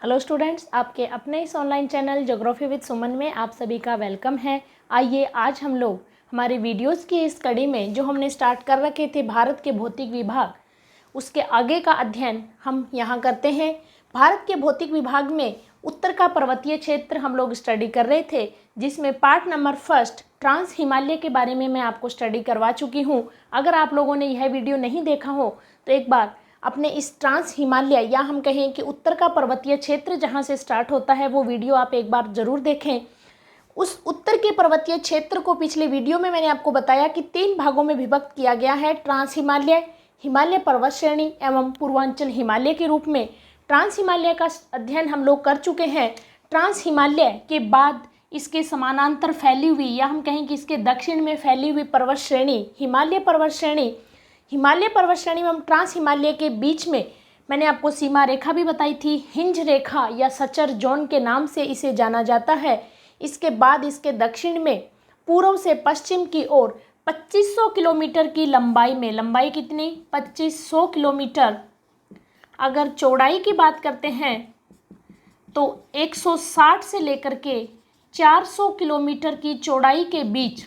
Hello students, आपके अपने इस ऑनलाइन चैनल ज्योग्राफी विद सुमन में आप सभी का वेलकम है। आइए आज हम लोग हमारे वीडियोस की इस कड़ी में जो हमने स्टार्ट कर रखे थे भारत के भौतिक विभाग, उसके आगे का अध्ययन हम यहाँ करते हैं। भारत के भौतिक विभाग में उत्तर का पर्वतीय क्षेत्र हम लोग स्टडी कर रहे थे, जिसमें part number first trans Himalaya के बारे में मैं आपको स्टडी करवा चुकी हूँ। अगर आप लोगों ने यह वीडियो नहीं देखा हो तो एक बार अपने इस ट्रांस हिमालय या हम कहें कि उत्तर का पर्वतीय क्षेत्र जहाँ से स्टार्ट होता है वो वीडियो आप एक बार ज़रूर देखें। उस उत्तर के पर्वतीय क्षेत्र को पिछले वीडियो में मैंने आपको बताया कि 3 भागों में विभक्त किया गया है। ट्रांस हिमालय, हिमालय पर्वत श्रेणी एवं पूर्वांचल हिमालय के रूप में। ट्रांस हिमालय का अध्ययन हम लोग कर चुके हैं। ट्रांस हिमालय के बाद इसके समानांतर फैली हुई या हम कहें कि इसके दक्षिण में फैली हुई पर्वत श्रेणी हिमालय पर्वत श्रेणी, हिमालय पर्वत श्रेणी एवं ट्रांस हिमालय के बीच में मैंने आपको सीमा रेखा भी बताई थी। हिंज रेखा या सचर जोन के नाम से इसे जाना जाता है। इसके बाद इसके दक्षिण में पूर्व से पश्चिम की ओर 2500 किलोमीटर की लंबाई में, लंबाई कितनी 2500 किलोमीटर, अगर चौड़ाई की बात करते हैं तो 160 से लेकर के 400 किलोमीटर की चौड़ाई के बीच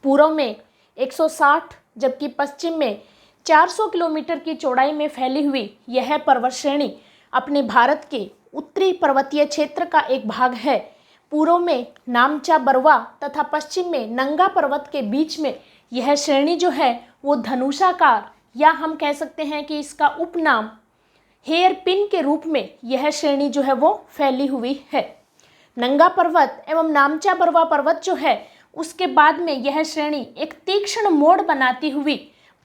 पूर्व में 160 जबकि पश्चिम में 400 किलोमीटर की चौड़ाई में फैली हुई यह पर्वत श्रेणी अपने भारत के उत्तरी पर्वतीय क्षेत्र का एक भाग है। पूर्व में नामचा बरवा तथा पश्चिम में नंगा पर्वत के बीच में यह श्रेणी जो है वो धनुषाकार या हम कह सकते हैं कि इसका उपनाम हेयर पिन के रूप में यह श्रेणी जो है वो फैली हुई है। नंगा पर्वत एवं नामचा बरवा पर्वत जो है उसके बाद में यह श्रेणी एक तीक्ष्ण मोड़ बनाती हुई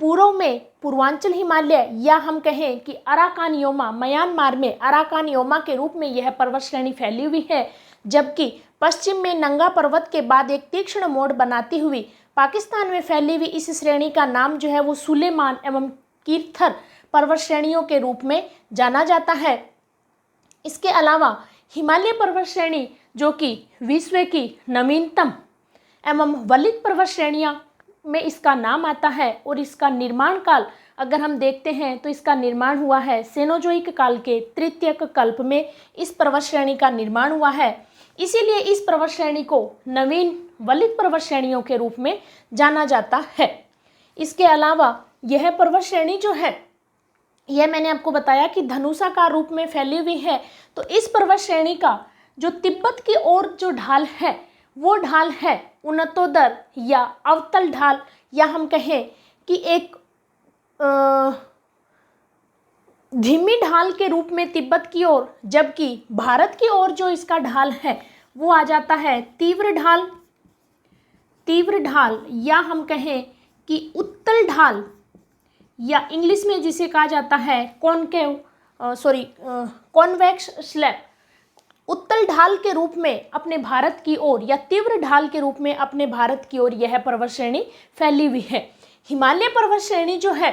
पूर्व में पूर्वांचल हिमालय या हम कहें कि अराकानयोमा, म्यांमार में अराकानयोमा के रूप में यह पर्वत श्रेणी फैली हुई है, जबकि पश्चिम में नंगा पर्वत के बाद एक तीक्ष्ण मोड़ बनाती हुई पाकिस्तान में फैली हुई इस श्रेणी का नाम जो है वो सुलेमान एवं कीर्थर पर्वत श्रेणियों के रूप में जाना जाता है। इसके अलावा हिमालय पर्वत श्रेणी जो कि विश्व की नवीनतम एवं वलित पर्वत श्रेणियां में इसका नाम आता है और इसका निर्माण काल अगर हम देखते हैं तो इसका निर्माण हुआ है सेनोजोइक काल के तृतीयक कल्प में इस पर्वत श्रेणी का निर्माण हुआ है। इसीलिए इस पर्वत श्रेणी को नवीन वलित पर्वत श्रेणियों के रूप में जाना जाता है। इसके अलावा यह पर्वत श्रेणी जो है यह मैंने आपको बताया कि धनुषाकार रूप में फैली हुई है। तो इस पर्वत श्रेणी का जो तिब्बत की ओर जो ढाल है वो ढाल है उन्नतोदर या अवतल ढाल या हम कहें कि एक धीमी ढाल के रूप में तिब्बत की ओर, जबकि भारत की ओर जो इसका ढाल है वो आ जाता है तीव्र ढाल, तीव्र ढाल या हम कहें कि उत्तल ढाल या इंग्लिश में जिसे कहा जाता है कॉन्वेक्स स्लैब। उत्तल ढाल के रूप में अपने भारत की ओर या तीव्र ढाल के रूप में अपने भारत की ओर यह पर्वत श्रेणी फैली हुई है। हिमालय पर्वत श्रेणी जो है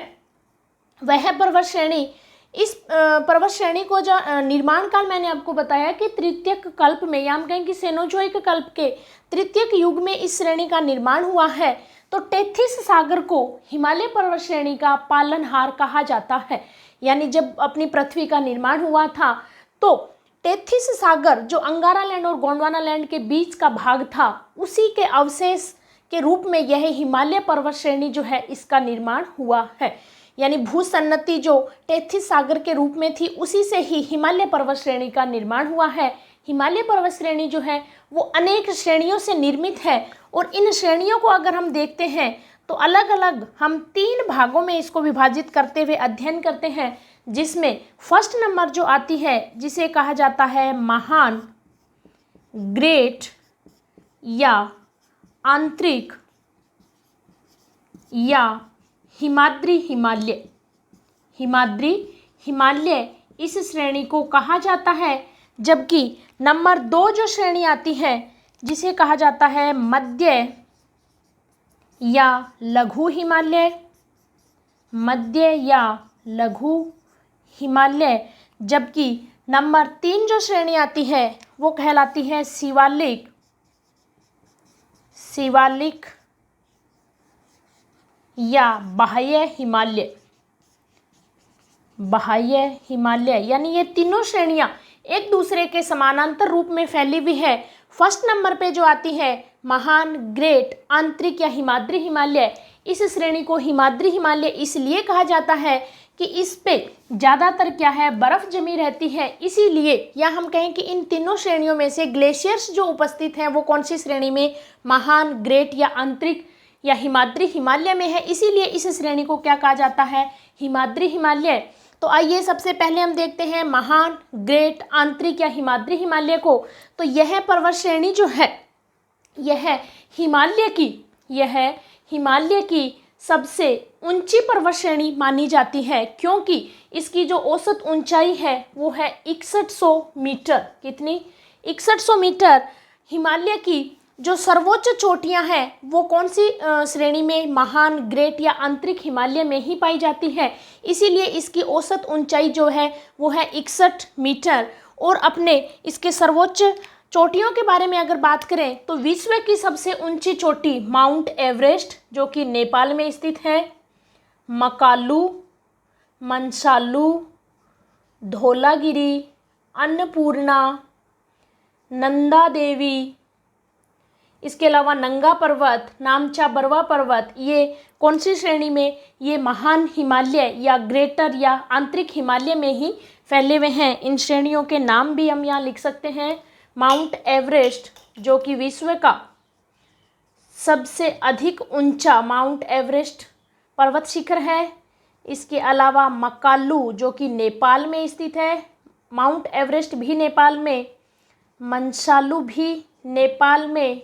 वह पर्वत श्रेणी, इस पर्वत श्रेणी को जो निर्माण काल मैंने आपको बताया कि तृतीयक कल्प में या हम कहें कि सेनोजोइक कल्प के तृतीयक युग में इस श्रेणी का निर्माण हुआ है। तो टेथिस सागर को हिमालय पर्वत श्रेणी का पालनहार कहा जाता है। यानी जब अपनी पृथ्वी का निर्माण हुआ था तो टेथिस सागर जो अंगारा लैंड और गोंडवाना लैंड के बीच का भाग था उसी के अवशेष के रूप में यह हिमालय पर्वत श्रेणी जो है इसका निर्माण हुआ है। यानी भूसन्नति जो टेथिस सागर के रूप में थी उसी से ही हिमालय पर्वत श्रेणी का निर्माण हुआ है। हिमालय पर्वत श्रेणी जो है वो अनेक श्रेणियों से निर्मित है और इन श्रेणियों को अगर हम देखते हैं तो अलग अलग हम 3 भागों में इसको विभाजित करते हुए अध्ययन करते हैं, जिसमें फर्स्ट नंबर जो आती है जिसे कहा जाता है महान, ग्रेट या आंतरिक या हिमाद्री हिमालय। हिमाद्री हिमालय इस श्रेणी को कहा जाता है, जबकि नंबर 2 जो श्रेणी आती है जिसे कहा जाता है मध्य या लघु हिमालय, मध्य या लघु हिमालय, जबकि नंबर 3 जो श्रेणी आती है वो कहलाती है शिवालिक, शिवालिक या बाह्य हिमालय। बाह्य हिमालय यानी ये तीनों श्रेणियां एक दूसरे के समानांतर रूप में फैली हुई है। फर्स्ट नंबर पे जो आती है महान, ग्रेट, आंतरिक या हिमाद्री हिमालय। इस श्रेणी को हिमाद्री हिमालय इसलिए कहा जाता है कि इस पे ज़्यादातर क्या है, बर्फ़ जमी रहती है, इसीलिए, या हम कहें कि इन तीनों श्रेणियों में से ग्लेशियर्स जो उपस्थित हैं वो कौन सी श्रेणी में, महान, ग्रेट या आंतरिक या हिमाद्री हिमालय में है, इसीलिए इस श्रेणी को क्या कहा जाता है, हिमाद्री हिमालय। तो आइए सबसे पहले हम देखते हैं महान, ग्रेट, आंतरिक या हिमाद्री हिमालय को। तो यह पर्वत श्रेणी जो है यह हिमालय की सबसे ऊंची पर्वत श्रेणी मानी जाती है, क्योंकि इसकी जो औसत ऊंचाई है वो है 6100 मीटर। कितनी? 6100 मीटर। हिमालय की जो सर्वोच्च चोटियां हैं वो कौन सी श्रेणी में, महान, ग्रेट या आंतरिक हिमालय में ही पाई जाती है, इसीलिए इसकी औसत ऊंचाई जो है वो है 61 मीटर। और अपने इसके सर्वोच्च चोटियों के बारे में अगर बात करें तो विश्व की सबसे ऊंची चोटी माउंट एवरेस्ट जो कि नेपाल में स्थित है, मकालू, मंसालू, धौलागिरी, अन्नपूर्णा, नंदा देवी, इसके अलावा नंगा पर्वत, नामचा बरवा पर्वत, ये कौन सी श्रेणी में, ये महान हिमालय या ग्रेटर या आंतरिक हिमालय में ही फैले हुए हैं। इन श्रेणियों के नाम भी हम यहाँ लिख सकते हैं। माउंट एवरेस्ट जो कि विश्व का सबसे अधिक ऊंचा माउंट एवरेस्ट पर्वत शिखर है। इसके अलावा मकालू जो कि नेपाल में स्थित है, माउंट एवरेस्ट भी नेपाल में, मंसालू भी नेपाल में,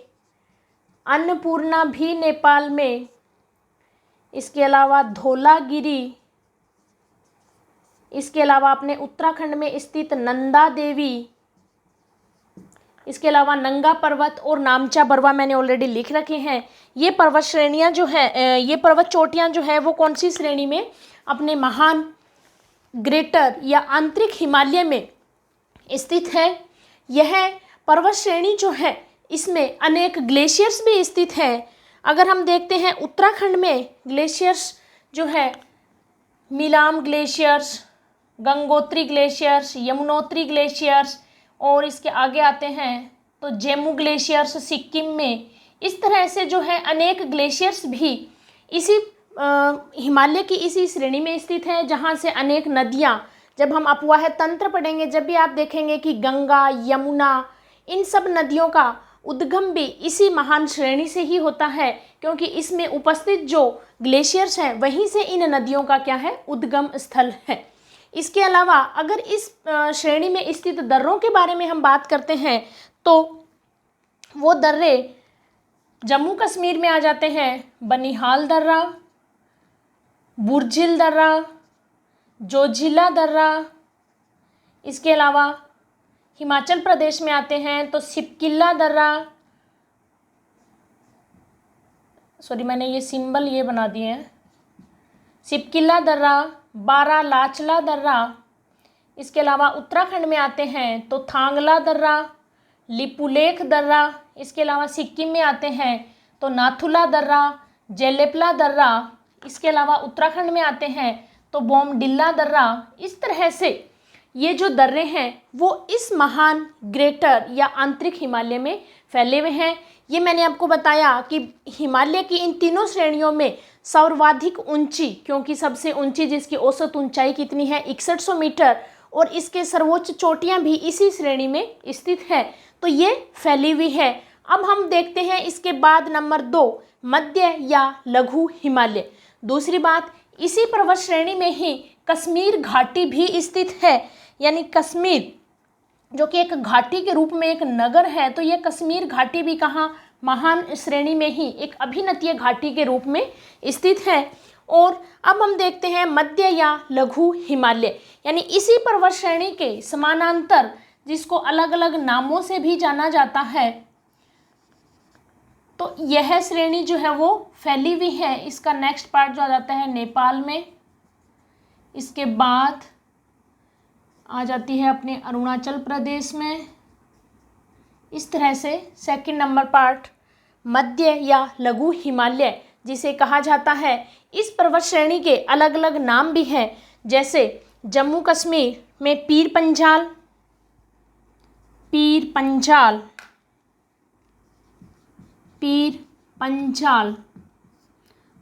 अन्नपूर्णा भी नेपाल में, इसके अलावा धौलागिरी, इसके अलावा अपने उत्तराखंड में स्थित नंदा देवी, इसके अलावा नंगा पर्वत और नामचा बरवा मैंने ऑलरेडी लिख रखे हैं। ये पर्वत श्रेणियाँ जो है, ये पर्वत चोटियाँ जो है वो कौन सी श्रेणी में, अपने महान, ग्रेटर या आंतरिक हिमालय में स्थित है। यह पर्वत श्रेणी जो है इसमें अनेक ग्लेशियर्स भी स्थित हैं। अगर हम देखते हैं उत्तराखंड में ग्लेशियर्स जो है, Milam glaciers, Gangotri glaciers, Yamunotri glaciers, और इसके आगे आते हैं तो जेमू ग्लेशियर्स सिक्किम में। इस तरह से जो है अनेक ग्लेशियर्स भी इसी हिमालय की इसी श्रेणी में स्थित है, जहाँ से अनेक नदियाँ, जब हम अपवाह तंत्र पढ़ेंगे जब भी आप देखेंगे कि गंगा, यमुना, इन सब नदियों का उद्गम भी इसी महान श्रेणी से ही होता है, क्योंकि इसमें उपस्थित जो ग्लेशियर्स हैं वहीं से इन नदियों का क्या है, उद्गम स्थल है। इसके अलावा अगर इस श्रेणी में स्थित दर्रों के बारे में हम बात करते हैं तो वो दर्रे जम्मू कश्मीर में आ जाते हैं। बनिहाल दर्रा, बुर्जिल दर्रा, जोजिला दर्रा, इसके अलावा हिमाचल प्रदेश में आते हैं तो सिपकिल्ला दर्रा, सॉरी मैंने ये सिंबल ये बना दिए हैं, सिपकिल्ला दर्रा, बारालाचला दर्रा। इसके अलावा उत्तराखंड में आते हैं तो थांगला दर्रा, लिपुलेख दर्रा। इसके अलावा सिक्किम में आते हैं तो नाथुला दर्रा, जेलेपला दर्रा। इसके अलावा उत्तराखंड में आते हैं तो बोमडिल्ला दर्रा। इस तरह से ये जो दर्रे हैं वो इस महान, ग्रेटर या आंतरिक हिमालय में फैले हुए हैं। ये मैंने आपको बताया कि हिमालय की इन तीनों श्रेणियों में सर्वाधिक ऊंची, क्योंकि सबसे ऊंची जिसकी औसत ऊंचाई कितनी है, 6100 मीटर, और इसके सर्वोच्च चोटियां भी इसी श्रेणी में स्थित है, तो ये फैली हुई है। अब हम देखते हैं इसके बाद नंबर 2, मध्य या लघु हिमालय। दूसरी बात, इसी पर्वत श्रेणी में ही कश्मीर घाटी भी स्थित है, यानी कश्मीर जो कि एक घाटी के रूप में एक नगर है, तो ये कश्मीर घाटी भी कहाँ, महान श्रेणी में ही एक अभिनतीय घाटी के रूप में स्थित है। और अब हम देखते हैं मध्य या लघु हिमालय, यानी इसी पर्वत श्रेणी के समानांतर, जिसको अलग अलग नामों से भी जाना जाता है, तो यह श्रेणी जो है वो फैली हुई है। इसका नेक्स्ट पार्ट जो आ जाता है नेपाल में, इसके बाद आ जाती है अपने अरुणाचल प्रदेश में। इस तरह से सेकंड नंबर पार्ट मध्य या लघु हिमालय जिसे कहा जाता है। इस पर्वत श्रेणी के अलग अलग नाम भी हैं, जैसे जम्मू कश्मीर में पीर पंजाल, पीर पंजाल, पीर पंजाल,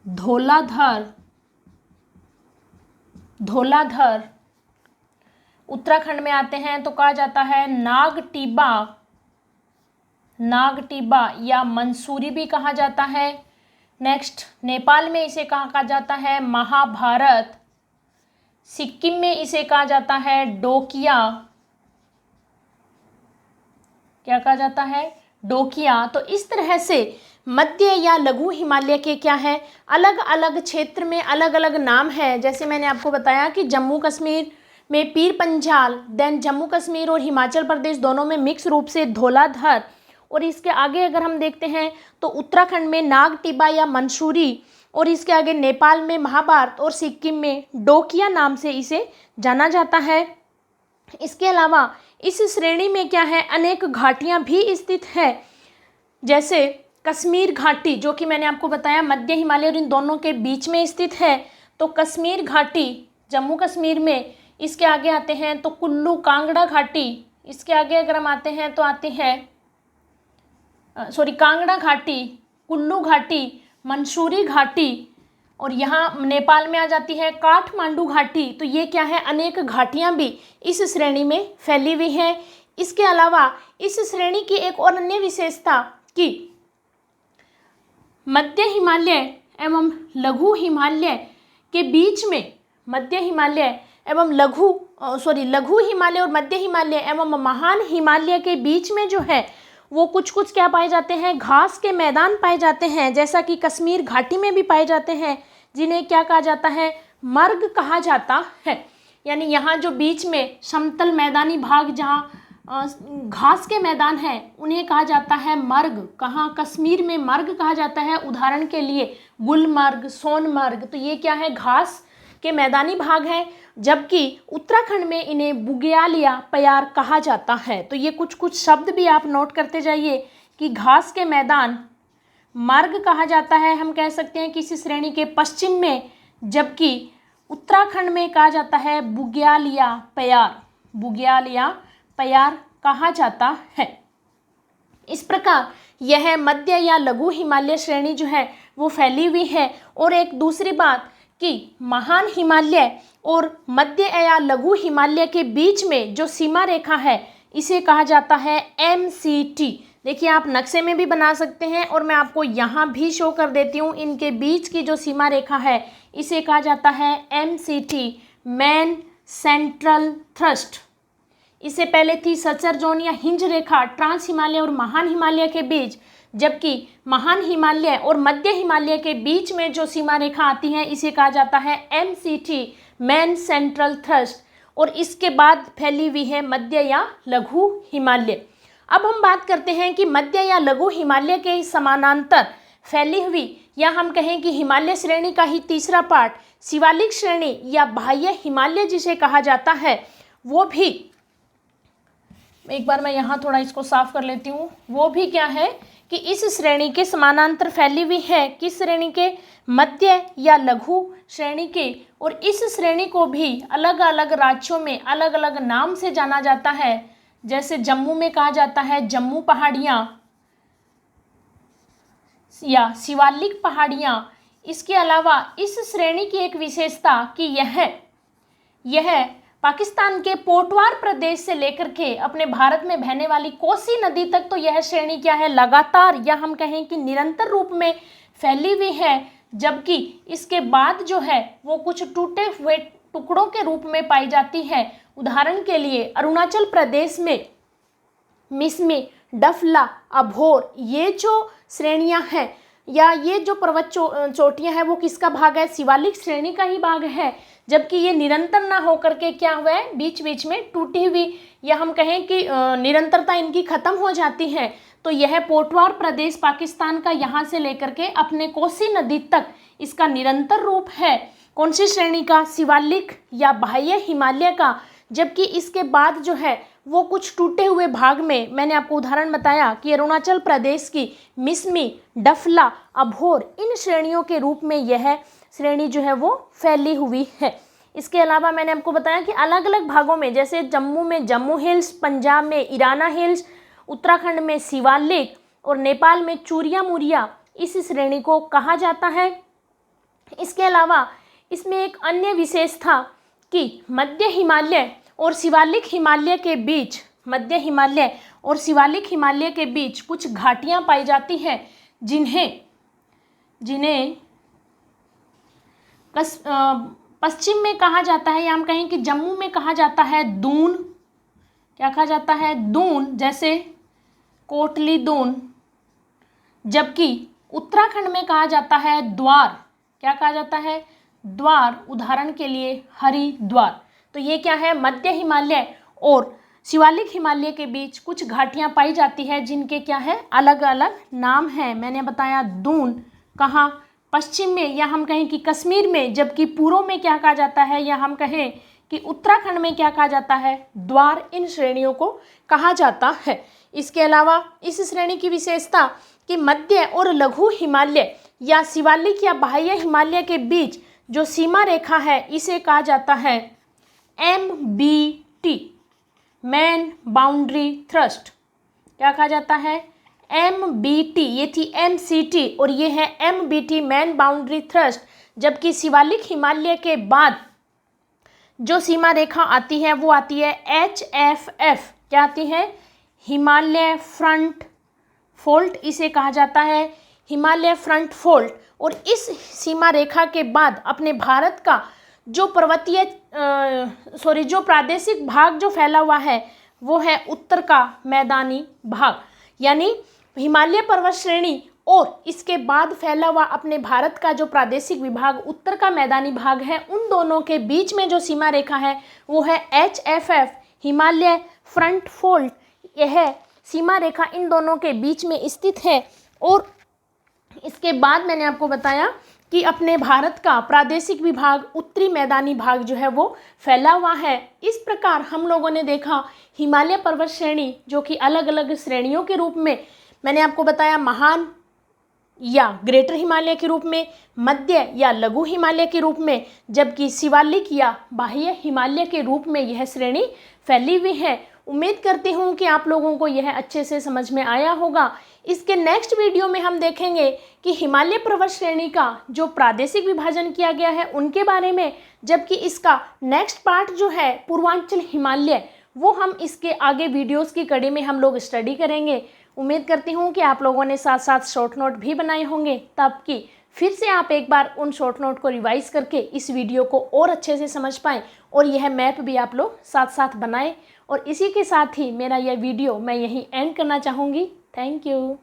धौलाधर, धौलाधर। उत्तराखंड में आते हैं तो कहा जाता है नागटिब्बा, नागटिब्बा या मंसूरी भी कहा जाता है। नेक्स्ट, नेपाल में इसे कहा जाता है महाभारत। सिक्किम में इसे कहा जाता है डोकिया, क्या कहा जाता है, डोकिया। तो इस तरह से मध्य या लघु हिमालय के क्या है, अलग अलग क्षेत्र में अलग अलग नाम है। जैसे मैंने आपको बताया कि जम्मू कश्मीर में पीर पंजाल, देन जम्मू कश्मीर और हिमाचल प्रदेश दोनों में मिक्स रूप से धौलाधर, और इसके आगे अगर हम देखते हैं तो उत्तराखंड में नागटिब्बा या मंसूरी, और इसके आगे नेपाल में महाभारत और सिक्किम में डोकिया नाम से इसे जाना जाता है। इसके अलावा इस श्रेणी में क्या है, अनेक घाटियां भी स्थित है, जैसे कश्मीर घाटी जो कि मैंने आपको बताया मध्य हिमालय और इन दोनों के बीच में स्थित है। तो कश्मीर घाटी जम्मू कश्मीर में, इसके आगे आते हैं तो कुल्लू कांगड़ा घाटी, इसके आगे अगर हम आते हैं तो आती है कांगड़ा घाटी, कुल्लू घाटी, मंसूरी घाटी, और यहाँ नेपाल में आ जाती है काठमांडू घाटी। तो ये क्या है, अनेक घाटियाँ भी इस श्रेणी में फैली हुई हैं। इसके अलावा इस श्रेणी की एक और अन्य विशेषता कि मध्य हिमालय एवं लघु हिमालय के बीच में, मध्य हिमालय एवं लघु हिमालय और मध्य हिमालय एवं महान हिमालय के बीच में जो है वो कुछ कुछ क्या पाए जाते हैं, घास के मैदान पाए जाते हैं, जैसा कि कश्मीर घाटी में भी पाए जाते हैं, जिन्हें क्या कहा जाता है, मर्ग कहा जाता है। यानी यहाँ जो बीच में समतल मैदानी भाग जहाँ घास के मैदान हैं उन्हें कहा जाता है मर्ग। कहाँ, कश्मीर में मर्ग कहा जाता है। उदाहरण के लिए गुलमर्ग, सोनमर्ग, तो ये क्या है, घास के मैदानी भाग हैं, जबकि उत्तराखंड में इन्हें बुग्याल या प्यार कहा जाता है। तो ये कुछ कुछ शब्द भी आप नोट करते जाइए कि घास के मैदान मार्ग कहा जाता है, हम कह सकते हैं किसी श्रेणी के पश्चिम में, जबकि उत्तराखंड में कहा जाता है बुग्याल या प्यार, बुग्याल या प्यार कहा जाता है। इस प्रकार यह मध्य या लघु हिमालय श्रेणी जो है वो फैली हुई है। और एक दूसरी बात कि महान हिमालय और मध्य या लघु हिमालय के बीच में जो सीमा रेखा है इसे कहा जाता है MCT। देखिए आप नक्शे में भी बना सकते हैं और मैं आपको यहाँ भी शो कर देती हूँ। इनके बीच की जो सीमा रेखा है इसे कहा जाता है MCT, मेन सेंट्रल थ्रस्ट। इससे पहले थी सचर जोन या हिंज रेखा ट्रांस हिमालय और महान हिमालय के बीच, जबकि महान हिमालय और मध्य हिमालय के बीच में जो सीमा रेखा आती है इसे कहा जाता है MCT, मेन सेंट्रल थ्रस्ट। और इसके बाद फैली हुई है मध्य या लघु हिमालय। अब हम बात करते हैं कि मध्य या लघु हिमालय के समानांतर फैली हुई, या हम कहें कि हिमालय श्रेणी का ही तीसरा पार्ट शिवालिक श्रेणी या बाह्य हिमालय जिसे कहा जाता है, वो भी एक बार मैं यहाँ थोड़ा इसको साफ कर लेती हूँ। वो भी क्या है कि इस श्रेणी के समानांतर फैली हुई है, किस श्रेणी के, मध्य या लघु श्रेणी के। और इस श्रेणी को भी अलग अलग राज्यों में अलग अलग नाम से जाना जाता है। जैसे जम्मू में कहा जाता है जम्मू पहाड़ियाँ या शिवालिक पहाड़ियाँ। इसके अलावा इस श्रेणी की एक विशेषता कि यह पाकिस्तान के पोटवार प्रदेश से लेकर के अपने भारत में बहने वाली कोसी नदी तक, तो यह श्रेणी क्या है, लगातार या हम कहें कि निरंतर रूप में फैली हुई है। जबकि इसके बाद जो है वो कुछ टूटे हुए टुकड़ों के रूप में पाई जाती है। उदाहरण के लिए अरुणाचल प्रदेश में मिसमी, डफला, अभोर, ये जो श्रेणियां हैं या ये जो पर्वत चोटियां हैं वो किसका भाग है, शिवालिक श्रेणी का ही भाग है। जबकि ये निरंतर ना होकर के क्या हुआ है, बीच बीच में टूटी हुई, या हम कहें कि निरंतरता इनकी खत्म हो जाती है। तो यह पोटवार प्रदेश पाकिस्तान का यहाँ से लेकर के अपने कोसी नदी तक इसका निरंतर रूप है। कौन सी श्रेणी का, शिवालिक या बाह्य हिमालय का। जबकि इसके बाद जो है वो कुछ टूटे हुए भाग में, मैंने आपको उदाहरण बताया कि अरुणाचल प्रदेश की मिसमी, डफला, अभोर, इन श्रेणियों के रूप में यह श्रेणी जो है वो फैली हुई है। इसके अलावा मैंने आपको बताया कि अलग अलग भागों में, जैसे जम्मू में जम्मू हिल्स, पंजाब में इराना हिल्स, उत्तराखंड में शिवालिक और नेपाल में चूरिया मुरिया, इस श्रेणी को कहा जाता है। इसके अलावा इसमें एक अन्य विशेषता कि मध्य हिमालय और शिवालिक हिमालय के बीच, मध्य हिमालय और शिवालिक हिमालय के बीच कुछ घाटियां पाई जाती हैं जिन्हें पश्चिम में कहा जाता है, या हम कहें कि जम्मू में कहा जाता है दून। क्या कहा जाता है? दून, जैसे कोटली दून। जबकि उत्तराखंड में कहा जाता है द्वार। क्या कहा जाता है? द्वार। उदाहरण के लिए हरिद्वार। तो ये क्या है? मध्य हिमालय और शिवालिक हिमालय के बीच कुछ घाटियां पाई जाती है जिनके क्या है? अलग अलग नाम हैं। मैंने बताया दून कहाँ? पश्चिम में, या हम कहें कि कश्मीर में। जबकि पूर्व में क्या कहा जाता है, या हम कहें कि उत्तराखंड में क्या कहा जाता है? द्वार। इन श्रेणियों को कहा जाता है। इसके अलावा इस श्रेणी की विशेषता कि मध्य और लघु हिमालय या शिवालिक या बाह्य हिमालय के बीच जो सीमा रेखा है इसे कहा जाता है MBT, मैन बाउंड्री थ्रस्ट। क्या कहा जाता है? MBT। ये थी MCT और ये है MBT, मैन बाउंड्री थ्रस्ट। जबकि शिवालिक हिमालय के बाद जो सीमा रेखा आती है वो आती है HFF। क्या आती है? हिमालय फ्रंट फोल्ड, इसे कहा जाता है हिमालय फ्रंट फोल्ड। और इस सीमा रेखा के बाद अपने भारत का जो पर्वतीय जो प्रादेशिक भाग जो फैला हुआ है वो है उत्तर का मैदानी भाग। यानी हिमालय पर्वत श्रेणी और इसके बाद फैला हुआ अपने भारत का जो प्रादेशिक विभाग उत्तर का मैदानी भाग है, उन दोनों के बीच में जो सीमा रेखा है वो है HFF, हिमालय फ्रंट फोल्ड। यह सीमा रेखा इन दोनों के बीच में स्थित है। और इसके बाद मैंने आपको बताया कि अपने भारत का प्रादेशिक विभाग उत्तरी मैदानी भाग जो है वो फैला हुआ है। इस प्रकार हम लोगों ने देखा हिमालय पर्वत श्रेणी, जो कि अलग अलग श्रेणियों के रूप में मैंने आपको बताया, महान या ग्रेटर हिमालय के रूप में, मध्य या लघु हिमालय के रूप में, जबकि शिवालिक या बाह्य हिमालय के रूप में यह श्रेणी फैली हुई है। उम्मीद करती हूँ कि आप लोगों को यह अच्छे से समझ में आया होगा। इसके नेक्स्ट वीडियो में हम देखेंगे कि हिमालय पर्वत श्रेणी का जो प्रादेशिक विभाजन किया गया है उनके बारे में, जबकि इसका नेक्स्ट पार्ट जो है पूर्वांचल हिमालय, वो हम इसके आगे वीडियोस की कड़ी में हम लोग स्टडी करेंगे। उम्मीद करती हूँ कि आप लोगों ने साथ साथ शॉर्ट नोट भी बनाए होंगे, ताकि फिर से आप एक बार उन शॉर्ट नोट को रिवाइज करके इस वीडियो को और अच्छे से समझ पाएँ और यह मैप भी आप लोग साथ साथ बनाएं। और इसी के साथ ही मेरा यह वीडियो मैं यहीं एंड करना चाहूँगी। Thank you.